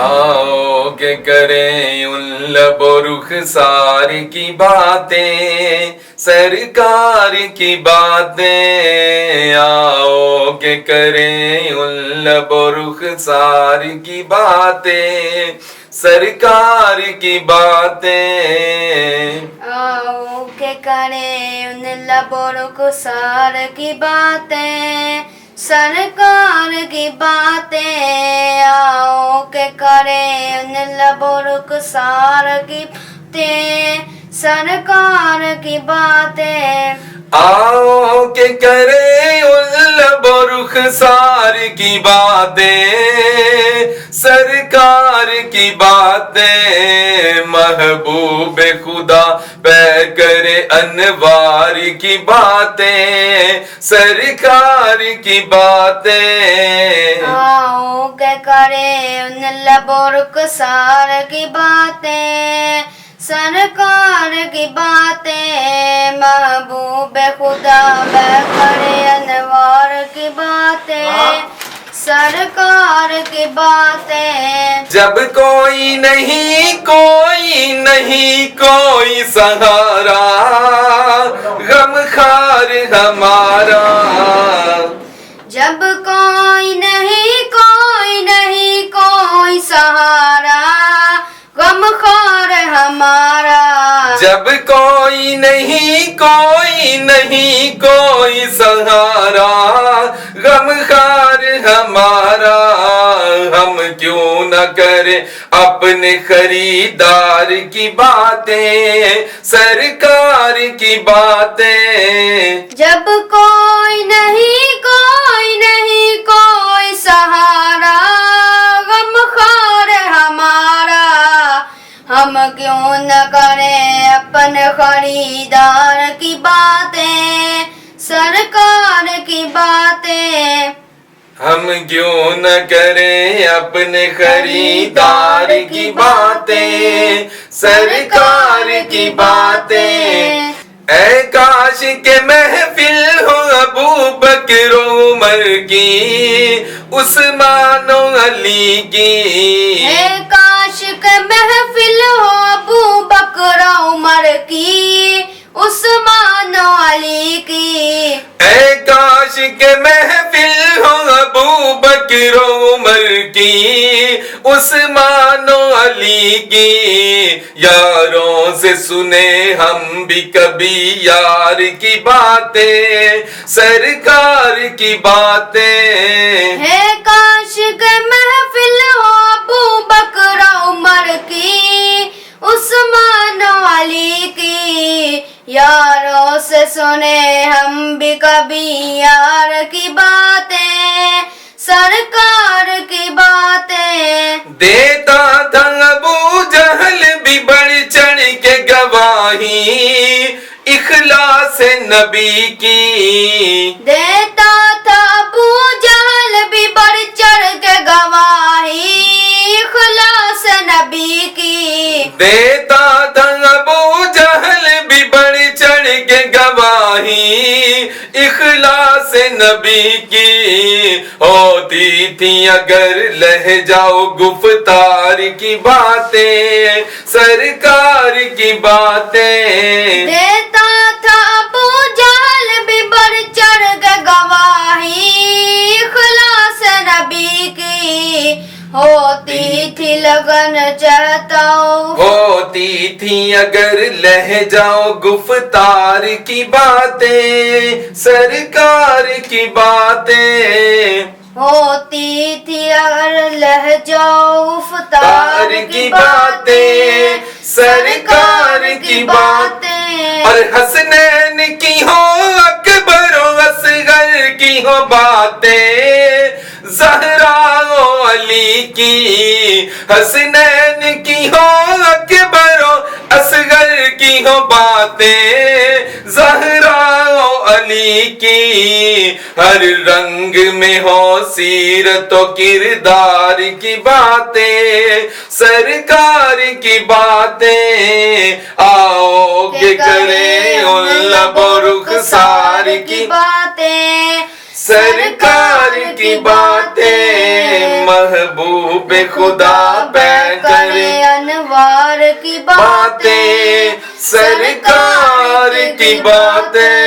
आओ के करें उन लबो रुखसार की बातें, सरकार की बातें। आओ के करें उन लबो रुखसार की बातें, सरकार की बातें। आओ के करें उन लबो रुखसार की बातें, सरकार की बातें। आओ के करें उन लबो रुखसार की बातें, सरकार की बातें। आओ के करें उन लबो रुखसार की बातें, सरकार की बातें। महबूब खुदा पे करे अनवार की बातें, सरकार की बातें। आओ के करें उन लबो रुखसार की बातें, सरकार की बातें। महबूब खुदा पे करे अनवार की बातें, सरकार की बातें। जब कोई नहीं कोई नहीं कोई सहारा, गमखार हमारा। जब कोई नहीं कोई नहीं कोई सहारा, गमखार हमारा। जब कोई नहीं कोई नहीं कोई सहारा, गमखार हमारा। हम क्यों न करें अपने खरीदार की बातें, सरकार की बातें। जब कोई नहीं कोई सहारा, गमखार हमारा। हम क्यों न करें अपने खरीदार की बातें, सरकार की बातें। हम क्यों न करें अपने खरीदार की बातें, सरकार की बातें। ऐ काश के महफिल हो अबू बकर उमर की, उस्मान अली की। है काश के महफिल हो अबू बकर उमर की, उस्मान अली की। ऐ काश के महफिल हो अबू बकर उमर की, उस्मान अली की। यारों से सुने हम भी कभी यार की बातें, सरकार की बातें। है काश के महफिल हो अबू बकर उमर की, उस्मान अली की। यारों से सुने हम भी कभी यार की बातें, सरकार की बातें। देता था अबू जहल भी बढ़ चढ़ के गवाही, इखलास नबी की। देता था अबू जहल भी बढ़ चढ़ के गवाही, इखलास नबी की। देता था अबू जहल भी बढ़ चढ़ के गवाही, इखलास नबी की। होती थी अगर लह जाओ गुफ्तार की बातें, सरकार की बातें। देता था अबू जहल भी बढ़ चढ़ के गवाही, इखलास नबी की। होती थी लगन चाहता हूँ, होती थी अगर लह जाओ गुफ्तार की बातें, सरकार की बातें। होती थी अगर लह जाओ गुफ्तार की बातें, सरकार की बातें। और हसनैन की हो अकबर असगर की हो बातें, ज़हरा अली की। हसनैन की हो अकबर असगर की हो बातें, ज़हरा अली की। हर रंग में हो सीरत व किरदार की बातें, सरकार की बातें। आओ के करें उन लबो रुखसार की बातें, सरकार की बातें। महबूब खुदा पे करे अनवार की बातें बातें, सरकार की बातें।